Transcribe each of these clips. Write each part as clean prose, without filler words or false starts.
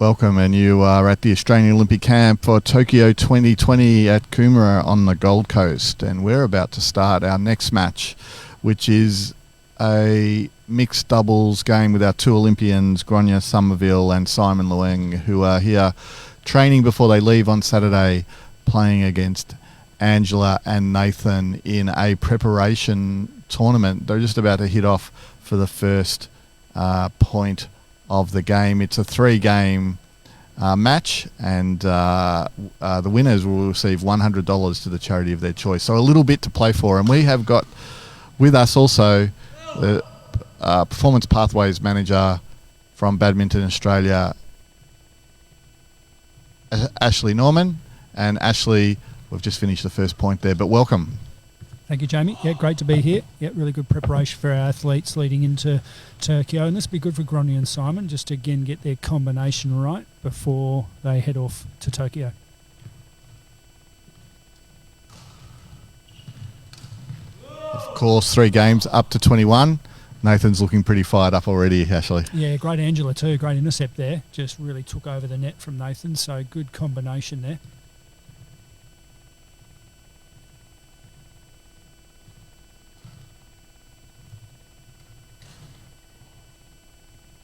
Welcome, and you are at the Australian Olympic Camp for Tokyo 2020 at Commera on the Gold Coast, and we're about to start our next match, which is a mixed doubles game with our two Olympians, Gronya, Somerville and Simon Leung, who are here training before they leave on Saturday, playing against Angela and Nathan in a preparation tournament. They're just about to hit off for the first point of the game. It's a 3-game match, and the winners will receive $100 to the charity of their choice. So a little bit to play for. And we have got with us also the Performance Pathways Manager from Badminton Australia, Ashley Naumann. And Ashley, we've just finished the first point there, but welcome. Thank you, Jamie. Yeah, great to be here. Yeah, really good preparation for our athletes leading into Tokyo. And this will be good for Gronya and Simon, just to, again, get their combination right before they head off to Tokyo. Of course, 3 games up to 21. Nathan's looking pretty fired up already, Ashley. Yeah, great Angela too. Great intercept there. Just really took over the net from Nathan, so good combination there.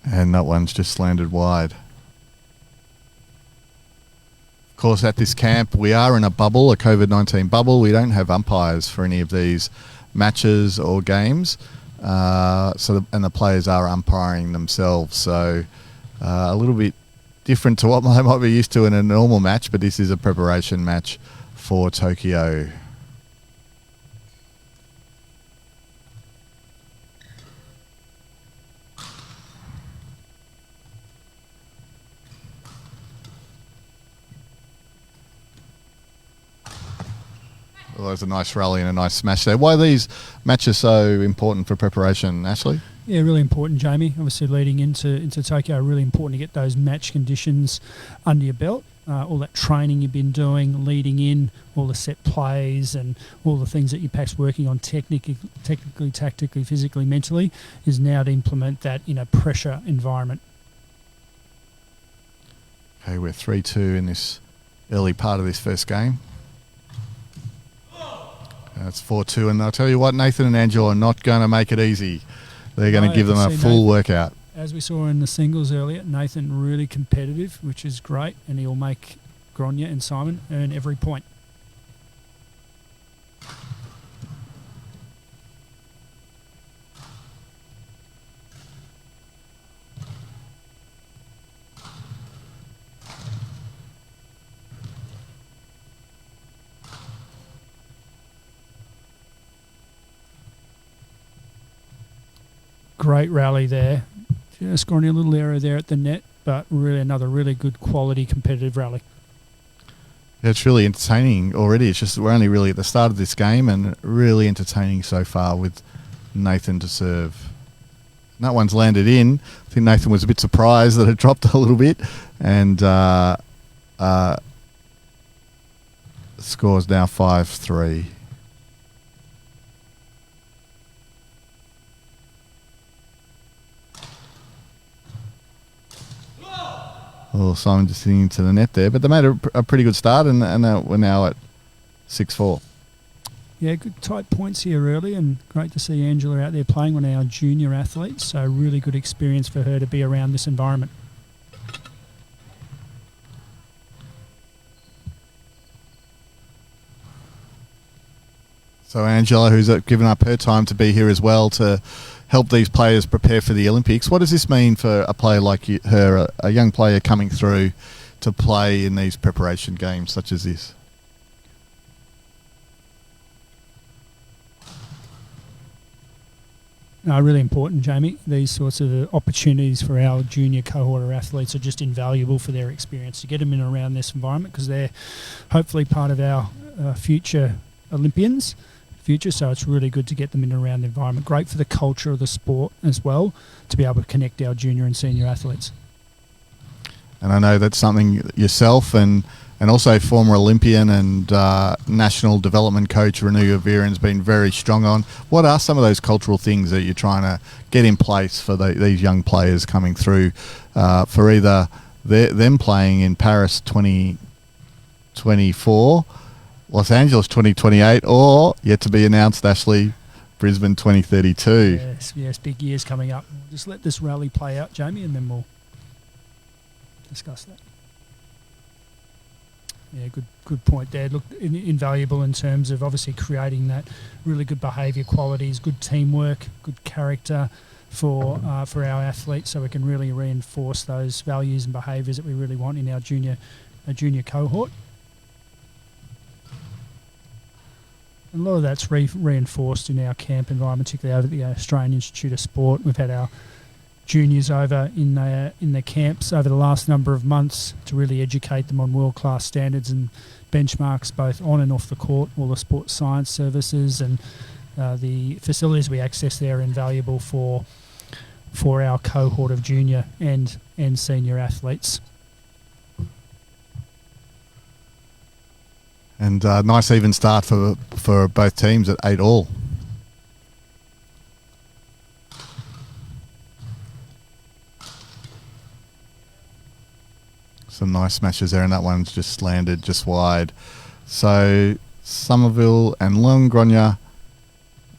And that one's just landed wide. Of course, at this camp, we are in a bubble, a COVID-19 bubble. We don't have umpires for any of these matches or games. And the players are umpiring themselves. So a little bit different to what they might be used to in a normal match, but this is a preparation match for Tokyo. Well, there's a nice rally and a nice smash there. Why are these matches so important for preparation, Ashley? Yeah, really important, Jamie. Obviously, leading into Tokyo, really important to get those match conditions under your belt. All that training you've been doing, leading in, all the set plays and all the things that you're perhaps working on technically, tactically, physically, mentally, is now to implement that in a pressure environment. Okay, we're 3-2 in this early part of this first game. That's 4-2, and I'll tell you what, Nathan and Angela are not going to make it easy. They're going to give them a full workout. As we saw in the singles earlier, Nathan really competitive, which is great, and he'll make Gronya and Simon earn every point. Great rally there. Just scoring a little error there at the net, but really another really good quality competitive rally. Yeah, it's really entertaining already. It's just we're only really at the start of this game, and really entertaining so far with Nathan to serve. And that one's landed in. I think Nathan was a bit surprised that it dropped a little bit, and score's now 5-3. Oh, Simon just hitting into the net there, but they made a pretty good start, and we're now at 6-4. Yeah, good tight points here early, and great to see Angela out there playing, one of our junior athletes, so really good experience for her to be around this environment. So Angela, who's given up her time to be here as well to help these players prepare for the Olympics. What does this mean for a player like her, a young player coming through to play in these preparation games such as this? No, really important, Jamie. These sorts of opportunities for our junior cohort of athletes are just invaluable for their experience, to get them in and around this environment, because they're hopefully part of our future Olympians. So it's really good to get them in and around the environment. Great for the culture of the sport as well, to be able to connect our junior and senior athletes. And I know that's something yourself and also former Olympian and national development coach Renew Viren's been very strong on. What are some of those cultural things that you're trying to get in place for these young players coming through for either them playing in Paris 2024, Los Angeles 2028, or yet to be announced, Ashley, Brisbane 2032. Yes, big years coming up. We'll just let this rally play out, Jamie, and then we'll discuss that. Yeah, good point there. Look, invaluable in terms of obviously creating that really good behaviour qualities, good teamwork, good character for our athletes, so we can really reinforce those values and behaviours that we really want in our junior cohort. And a lot of that's reinforced in our camp environment, particularly over at the Australian Institute of Sport. We've had our juniors over in the camps over the last number of months to really educate them on world-class standards and benchmarks both on and off the court. All the sports science services and the facilities we access there are invaluable for our cohort of junior and senior athletes. And nice even start for both teams at 8-all. Some nice smashes there, and that one's just landed just wide. So Somerville and Leung, Gronya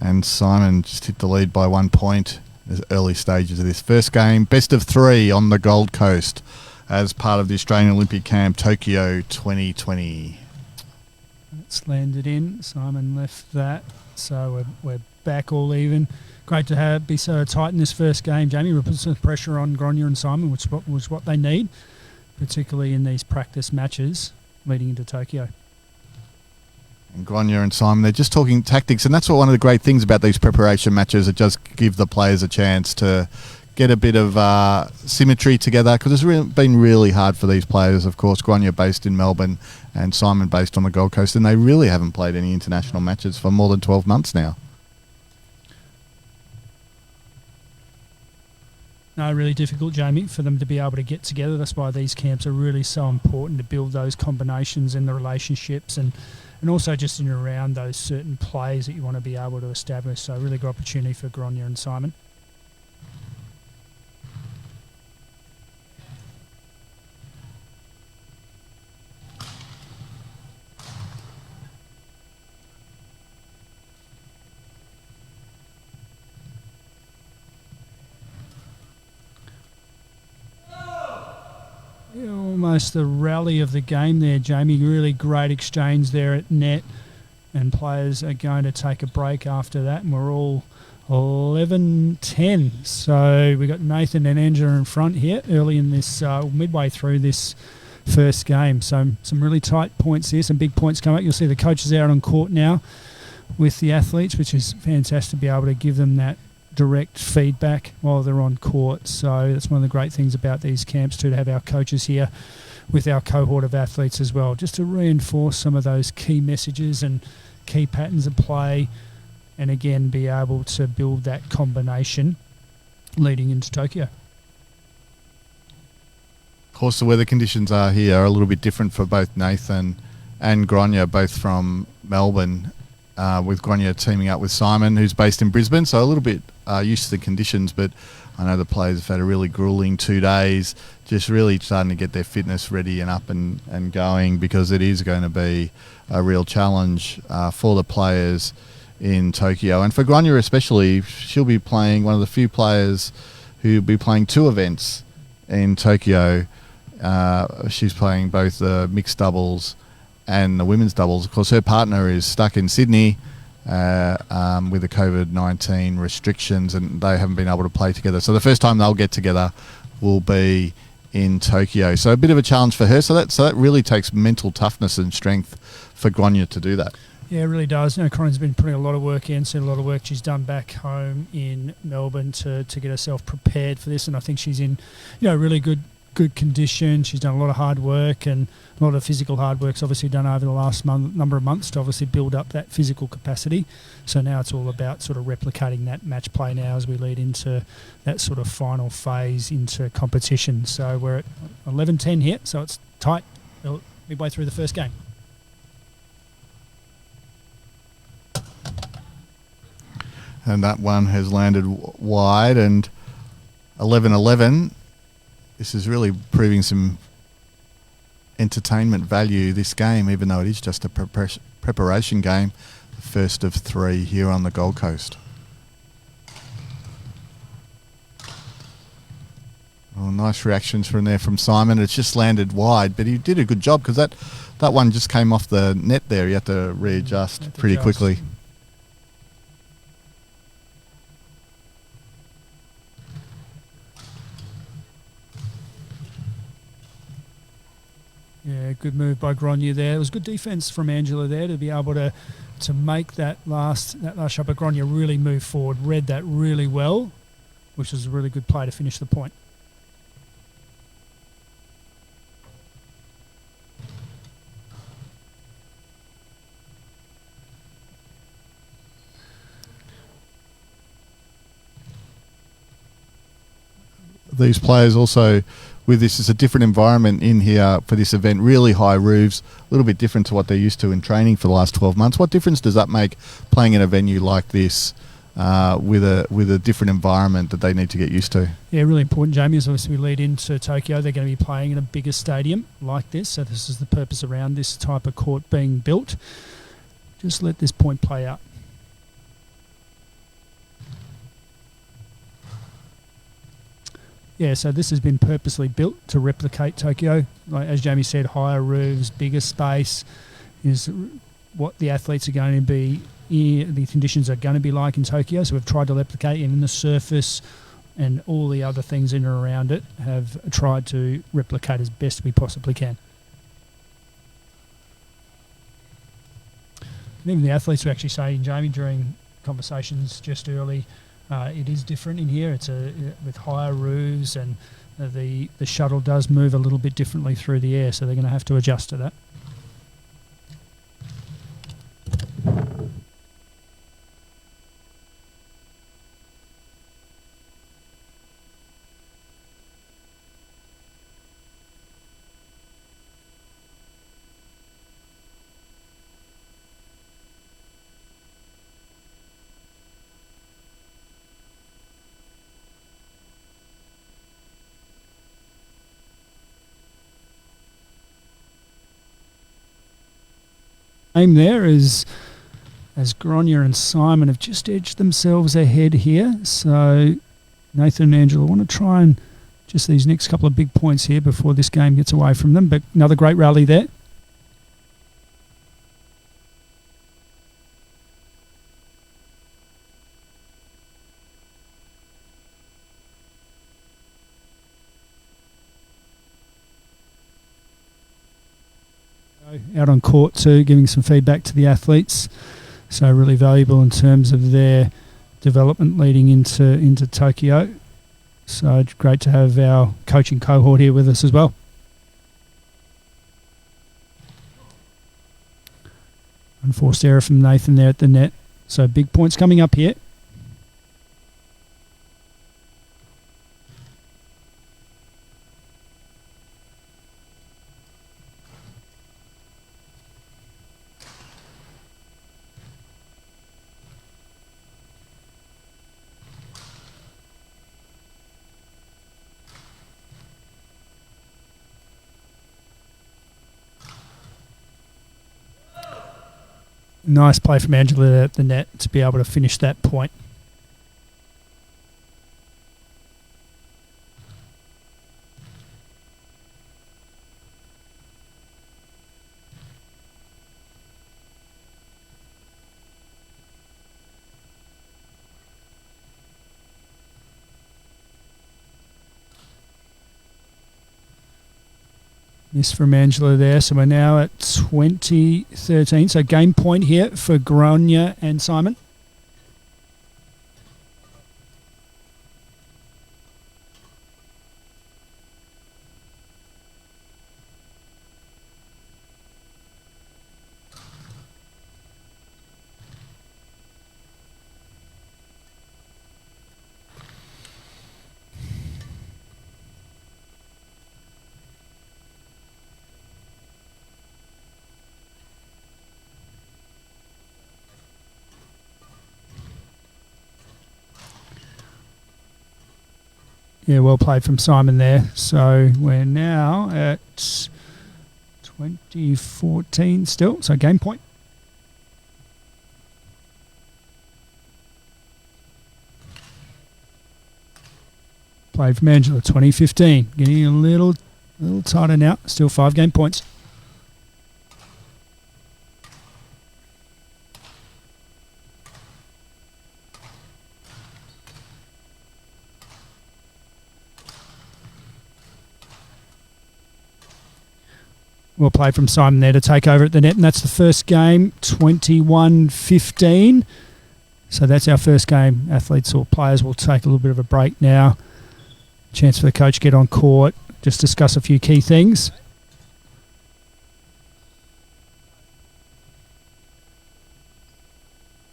and Simon just hit the lead by 1 point in the early stages of this first game. Best of 3 on the Gold Coast as part of the Australian Olympic Camp Tokyo 2020. It's landed in. Simon left that, so we're back all even. Great to be so tight in this first game, Jamie. We put some pressure on Gronya and Simon, which was what they need, particularly in these practice matches leading into Tokyo. And Gronya and Simon, they're just talking tactics, and that's what one of the great things about these preparation matches. It just give the players a chance to get a bit of symmetry together, because it's been really hard for these players. Of course, Gronya based in Melbourne and Simon based on the Gold Coast, and they really haven't played any international matches for more than 12 months now. No, really difficult, Jamie, for them to be able to get together. That's why these camps are really so important, to build those combinations and the relationships and also just in and around those certain plays that you want to be able to establish. So really good opportunity for Gronya and Simon. Almost the rally of the game there, Jamie. Really great exchange there at net, and players are going to take a break after that, and we're all 11-10. So we got Nathan and Angela in front here early in this, midway through this first game. So some really tight points here, some big points coming up. You'll see the coaches out on court now with the athletes, which is fantastic to be able to give them that direct feedback while they're on court. So that's one of the great things about these camps too, to have our coaches here with our cohort of athletes as well, just to reinforce some of those key messages and key patterns of play, and again be able to build that combination leading into Tokyo. Of course, the weather conditions are here are a little bit different for both Nathan and Gronya, both from Melbourne, with Gronya teaming up with Simon, who's based in Brisbane, so a little bit used to the conditions, but I know the players have had a really gruelling 2 days, just really starting to get their fitness ready and up and going, because it is going to be a real challenge for the players in Tokyo. And for Gronya especially, she'll be playing, one of the few players who'll be playing 2 events in Tokyo. She's playing both the mixed doubles and the women's doubles. Of course, her partner is stuck in Sydney with the COVID-19 restrictions, and they haven't been able to play together. So the first time they'll get together will be in Tokyo. So a bit of a challenge for her. So that really takes mental toughness and strength for Gronya to do that. Yeah, it really does. Corinne's been putting a lot of work in, seen a lot of work she's done back home in Melbourne to get herself prepared for this, and I think she's in really good condition. She's done a lot of hard work, and a lot of physical hard work's obviously done over the last number of months to obviously build up that physical capacity. So now it's all about sort of replicating that match play now as we lead into that sort of final phase into competition. So we're at 11-10 here, so it's tight midway through the first game. And that one has landed wide, and 11-11. this is really proving some entertainment value, this game, even though it is just a preparation game, the first of 3 here on the Gold Coast. Oh, nice reactions from there from Simon. It's just landed wide, but he did a good job because that one just came off the net there. He had to readjust pretty quickly. Yeah, good move by Gronya there. It was good defence from Angela there to be able to make that last shot. But Gronya really moved forward, read that really well, which was a really good play to finish the point. These players also, with this, it's a different environment in here for this event. Really high roofs, a little bit different to what they're used to in training for the last 12 months. What difference does that make playing in a venue like this with a different environment that they need to get used to? Yeah, really important, Jamie, as obviously we lead into Tokyo. They're going to be playing in a bigger stadium like this, so this is the purpose around this type of court being built. Just let this point play out. Yeah, so this has been purposely built to replicate Tokyo. Like, as Jamie said, higher roofs, bigger space is what the athletes are going to be, the conditions are going to be like in Tokyo. So we've tried to replicate, even the surface and all the other things in and around it have tried to replicate as best we possibly can. And even the athletes were actually saying, Jamie, during conversations just early, it is different in here. It's with higher roofs, and the shuttle does move a little bit differently through the air, so they're going to have to adjust to that. Aim there is as Gronya and Simon have just edged themselves ahead here. So Nathan and Angela want to try and just these next couple of big points here before this game gets away from them. But another great rally there. Out on court too, giving some feedback to the athletes. So really valuable in terms of their development leading into Tokyo. So it's great to have our coaching cohort here with us as well. Unforced error from Nathan there at the net. So big points coming up here. Nice play from Angela at the net to be able to finish that point. Miss from Angela there. So we're now at 20-13. So game point here for Gronya and Simon. Yeah, well played from Simon there. So we're now at 2014 still, so game point. Played from Angela, 2015. Getting a little tighter now. Still 5 game points. Well played from Simon there to take over at the net, and that's the first game, 21-15. So that's our first game. Athletes or players will take a little bit of a break now. Chance for the coach to get on court, just discuss a few key things.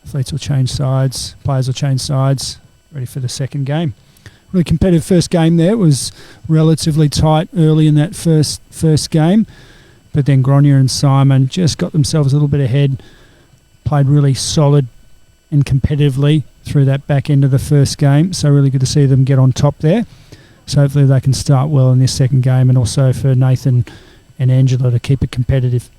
Athletes will change sides, players will change sides, ready for the second game. Really competitive first game there. It was relatively tight early in that first game, but then Gronya and Simon just got themselves a little bit ahead, played really solid and competitively through that back end of the first game. So really good to see them get on top there. So hopefully they can start well in this second game, and also for Nathan and Angela to keep it competitive.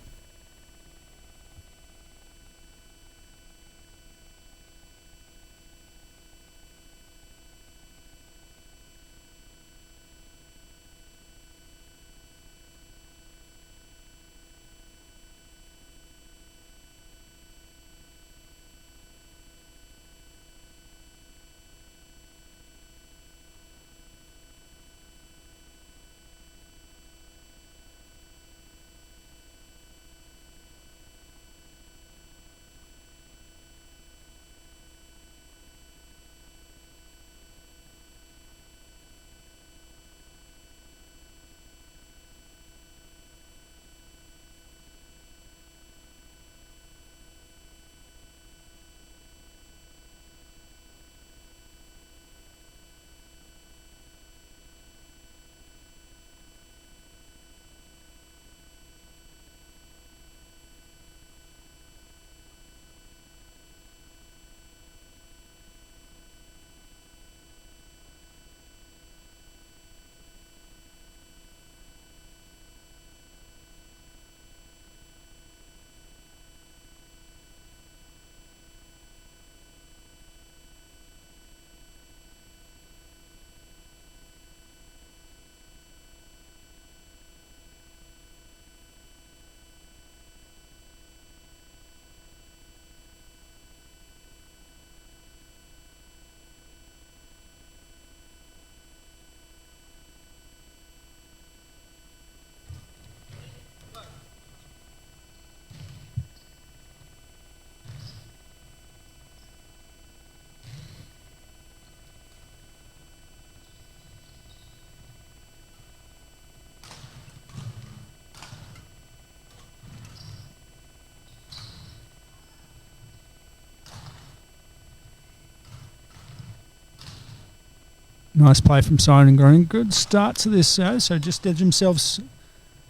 Nice play from Simon and Gronya. Good start to this, so just edged themselves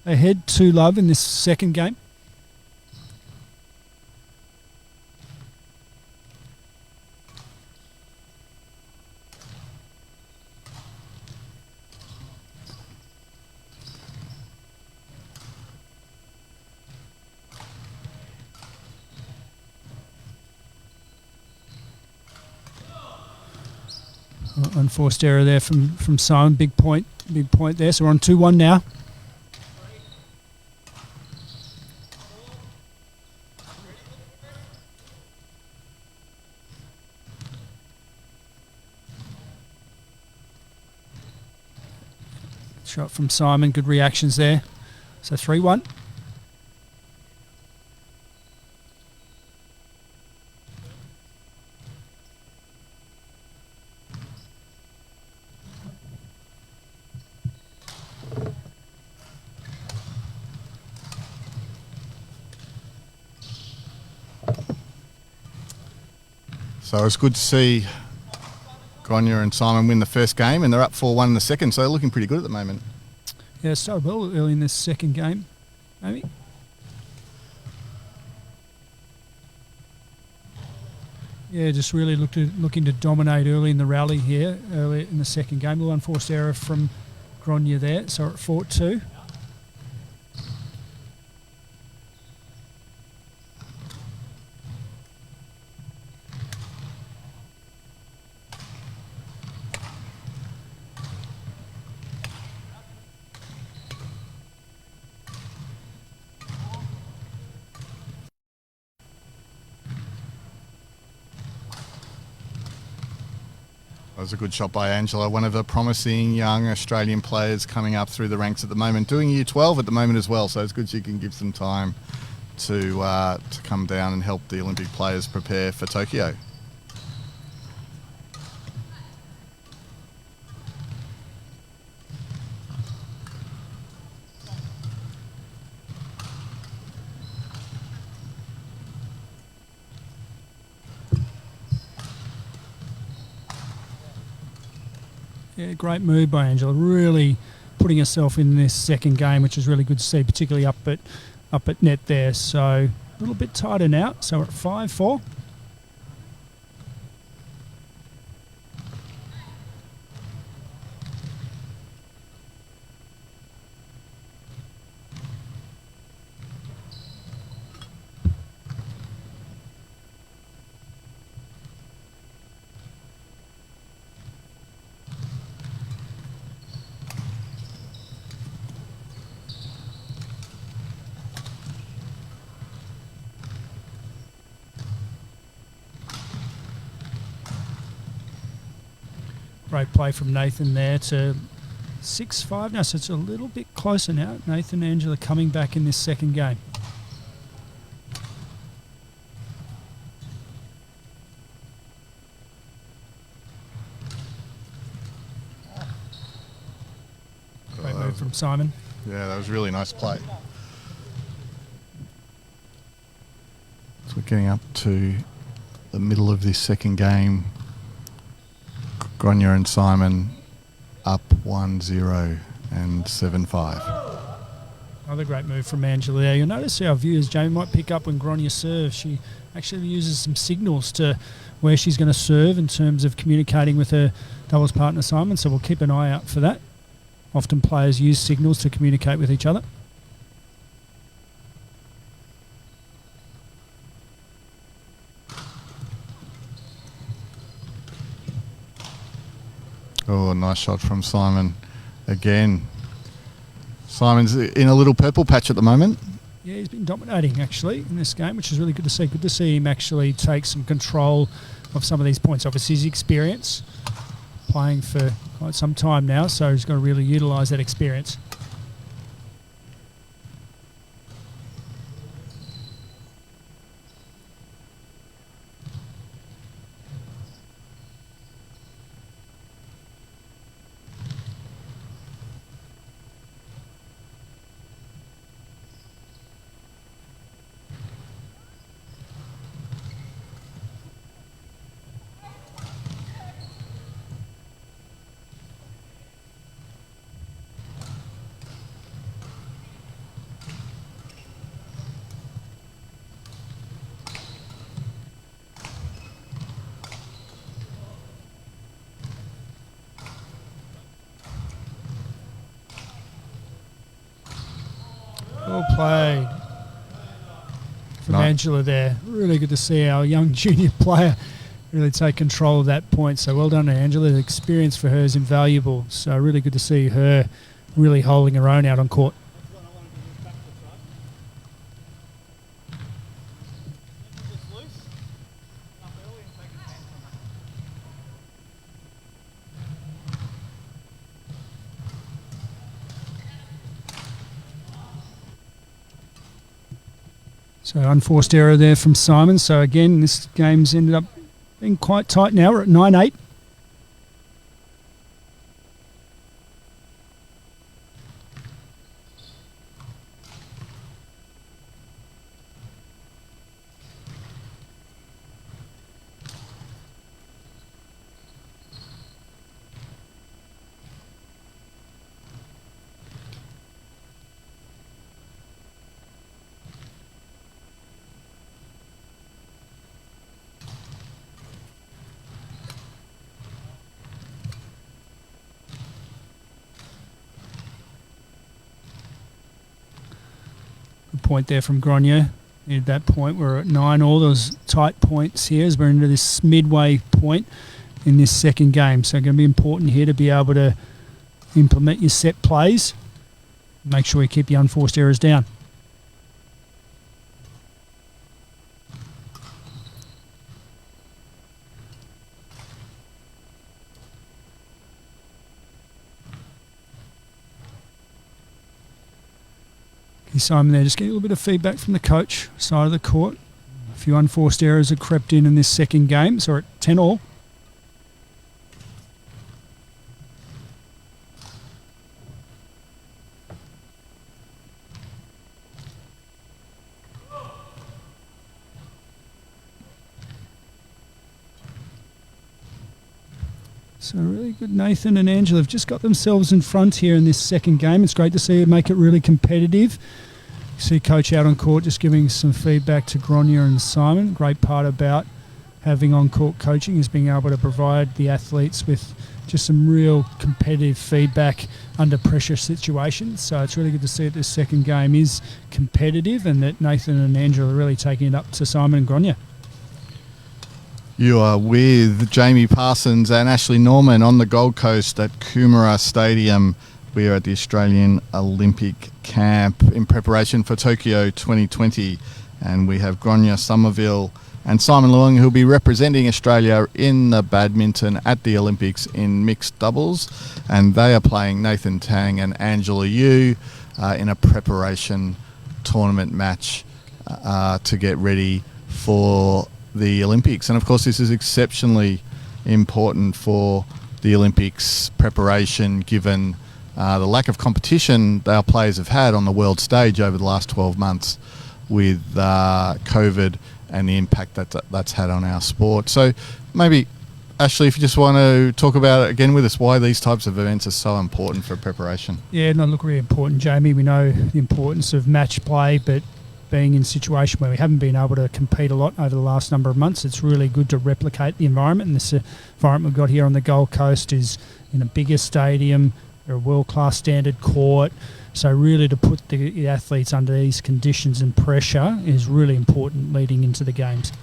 ahead 2-love in this second game. Unforced error there from Simon. Big point there. So we're on 2-1 now. Shot from Simon. Good reactions there. So 3-1. So it's good to see Gronya and Simon win the first game, and they're up 4-1 in the second, so they're looking pretty good at the moment. Yeah, started well early in this second game, maybe. Yeah, just really looking to dominate early in the rally here, early in the second game. A little unforced error from Gronya there, so at 4-2. That was a good shot by Angela, one of the promising young Australian players coming up through the ranks at the moment, doing year 12 at the moment as well, so it's good she can give some time to come down and help the Olympic players prepare for Tokyo. Yeah, great move by Angela. Really putting herself in this second game, which is really good to see, particularly up at net there. So a little bit tighter now. So we're at 5-4. Great play from Nathan there to 6-5 now, so it's a little bit closer now. Nathan and Angela coming back in this second game. Great move from Simon. Yeah, that was a really nice play. So we're getting up to the middle of this second game. Gronya and Simon up 1-0 and 7-5. Another great move from Angela there. You'll notice our viewers, Jamie, might pick up when Gronya serves. She actually uses some signals to where she's going to serve in terms of communicating with her doubles partner Simon, so we'll keep an eye out for that. Often players use signals to communicate with each other. Oh, nice shot from Simon again. Simon's in a little purple patch at the moment. Yeah, he's been dominating actually in this game, which is really good to see. Good to see him actually take some control of some of these points. Obviously his experience, playing for quite some time now, so he's got to really utilise that experience. Well played from Angela there. Really good to see our young junior player really take control of that point. So well done to Angela. The experience for her is invaluable. So really good to see her really holding her own out on court. So unforced error there from Simon. So again, this game's ended up being quite tight now. We're at 9-8. point there from Gronya. At that point, we're at 9-all. Those tight points here as we're into this midway point in this second game. So, going to be important here to be able to implement your set plays. Make sure you keep your unforced errors down. Simon there, just getting a little bit of feedback from the coach side of the court. A few unforced errors have crept in this second game, so we're at 10-all. So really good. Nathan and Angela have just got themselves in front here in this second game. It's great to see it make it really competitive. You see Coach out on court just giving some feedback to Gronya and Simon. Great part about having on-court coaching is being able to provide the athletes with just some real competitive feedback under pressure situations. So it's really good to see that this second game is competitive and that Nathan and Angela are really taking it up to Simon and Gronya. You are with Jamie Parsons and Ashley Naumann on the Gold Coast at Commera Stadium. We are at the Australian Olympic Camp in preparation for Tokyo 2020. And we have Gronya, Somerville and Simon Leung, who'll be representing Australia in the badminton at the Olympics in mixed doubles. And they are playing Nathan Tang and Angela Yu in a preparation tournament match to get ready for the Olympics. And of course this is exceptionally important for the Olympics preparation given the lack of competition our players have had on the world stage over the last 12 months with COVID and the impact that's had on our sport. So maybe Ashley, if you just want to talk about it again with us, why these types of events are so important for preparation. Yeah, no, look, really important, Jamie. We know the importance of match play, but being in a situation where we haven't been able to compete a lot over the last number of months, it's really good to replicate the environment. And this environment we've got here on the Gold Coast is in a bigger stadium, a world-class standard court. So really to put the athletes under these conditions and pressure is really important leading into the games.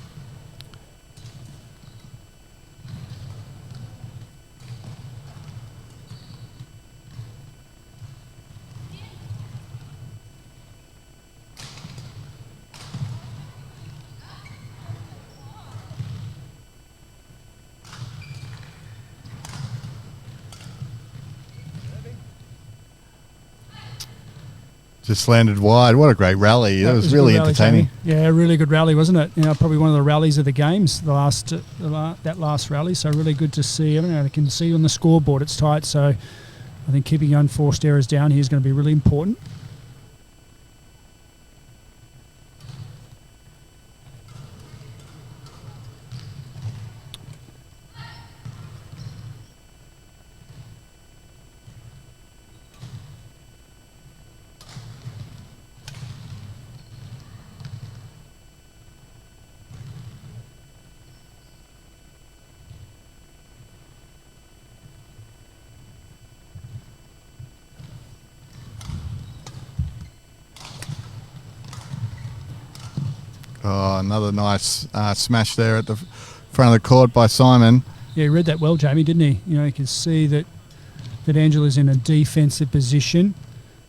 Just landed wide. What a great rally. That was really entertaining. Jamie. Yeah, a really good rally, wasn't it? You know, probably one of the rallies of the games, that last rally. So really good to see. I mean, I can see on the scoreboard it's tight. So I think keeping unforced errors down here is going to be really important. Oh, another nice smash there at the front of the court by Simon. Yeah, he read that well, Jamie, didn't he? You know, you can see that Angela's in a defensive position,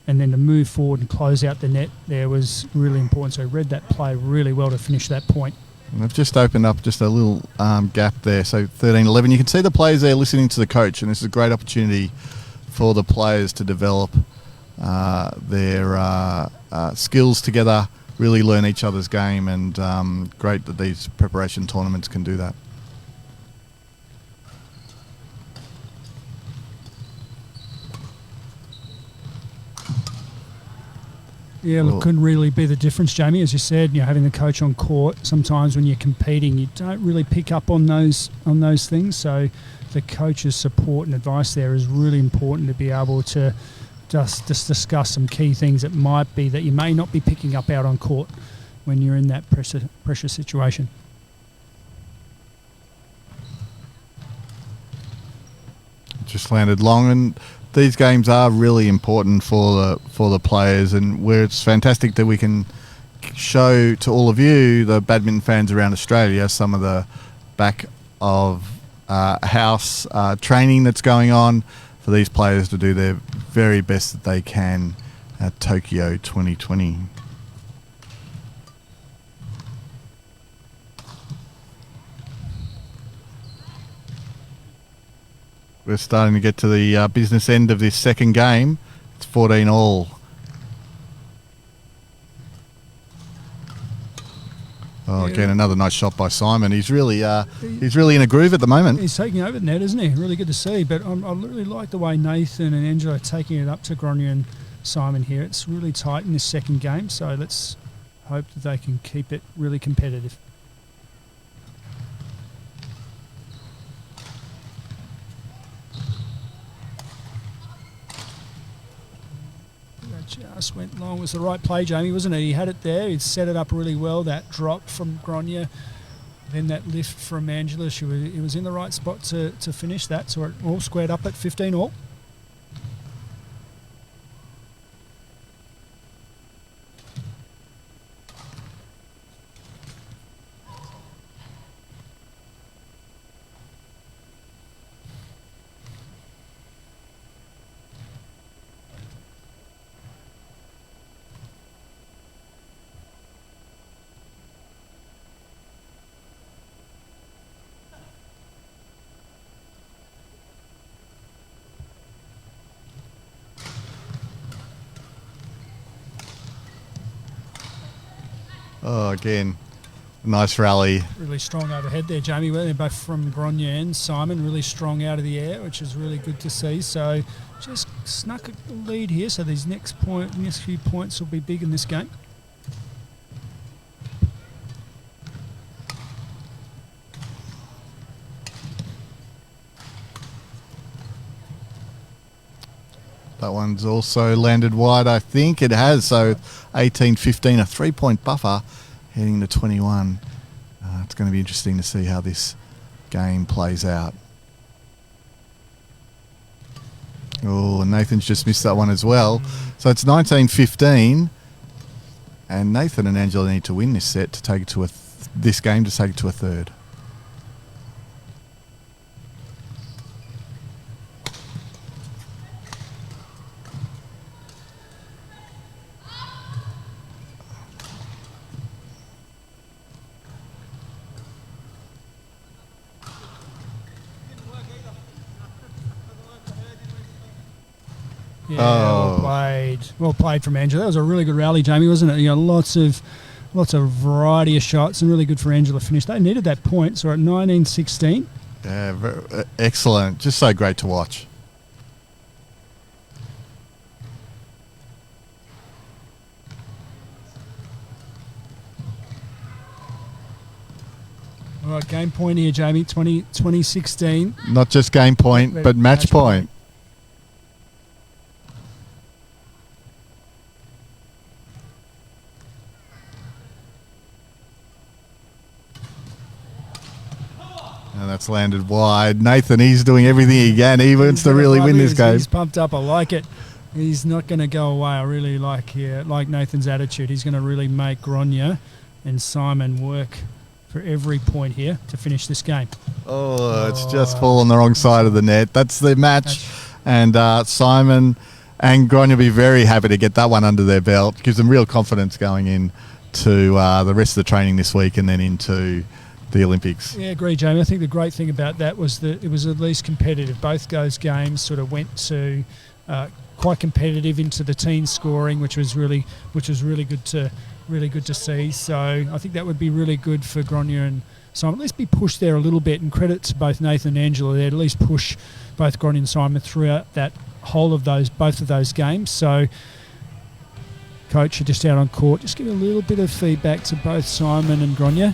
and then to move forward and close out the net there was really important. So he read that play really well to finish that point. And they've just opened up just a little gap there, so 13-11. You can see the players there listening to the coach, and this is a great opportunity for the players to develop their skills together, really learn each other's game, and great that these preparation tournaments can do that. Yeah, look, couldn't really be the difference, Jamie. As you said, you know, having the coach on court, sometimes when you're competing, you don't really pick up on those things. So the coach's support and advice there is really important to be able to just discuss some key things that you may not be picking up out on court when you're in that pressure situation. Just landed long, and these games are really important for the players, and where it's fantastic that we can show to all of you, the badminton fans around Australia, some of the back of house training that's going on for these players to do their very best that they can at Tokyo 2020. We're starting to get to the business end of this second game. It's 14 all. Oh, again, another nice shot by Simon. He's really in a groove at the moment. He's taking over the net, isn't he? Really good to see. But I really like the way Nathan and Angela are taking it up to Gronya and Simon here. It's really tight in this second game, so let's hope that they can keep it really competitive. Just went long. It was the right play, Jamie, wasn't it? He had it there. He set it up really well. That drop from Gronya, then that lift from Angela. He was in the right spot to finish that. So it all squared up at 15 all. Oh, again, nice rally. Really strong overhead there, Jamie. They're both from Gronya and Simon. Really strong out of the air, which is really good to see. So just snuck a lead here. So these next few points will be big in this game. That one's also landed wide, I think. It has, so 18-15, a 3-point buffer heading to 21. It's going to be interesting to see how this game plays out. Oh, and Nathan's just missed that one as well. So it's 19-15, and Nathan and Angela need to win this set to take it to this game to take it to a third. Yeah, well played from Angela. That was a really good rally, Jamie, wasn't it? You know, lots of variety of shots and really good for Angela finish. They needed that point, so we're at 19-16. Yeah, excellent. Just so great to watch. All right, game point here, Jamie, 2016. Not just game point, but match point. And that's landed wide. Nathan, he's doing everything he can. He wants to really win this game. He's pumped up. I like it. He's not going to go away. I really like Nathan's attitude. He's going to really make Gronya and Simon work for every point here to finish this game. Oh, it's just fallen the wrong side of the net. That's the match. And Simon and Gronya will be very happy to get that one under their belt. Gives them real confidence going in to the rest of the training this week and then into the Olympics. Yeah, agree, Jamie. I think the great thing about that was that it was at least competitive. Both those games sort of went to quite competitive into the teen scoring, which was really good to see. So I think that would be really good for Gronya and Simon. At least be pushed there a little bit, and credit to both Nathan and Angela there. At least push both Gronya and Simon throughout that whole of both of those games. So, coach, you're just out on court. Just give a little bit of feedback to both Simon and Gronya.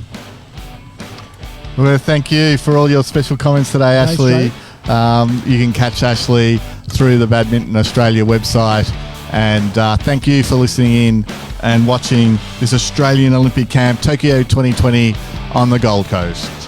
Well, thank you for all your special comments today, Ashley. You can catch Ashley through the Badminton Australia website. And thank you for listening in and watching this Australian Olympic Camp, Tokyo 2020 on the Gold Coast.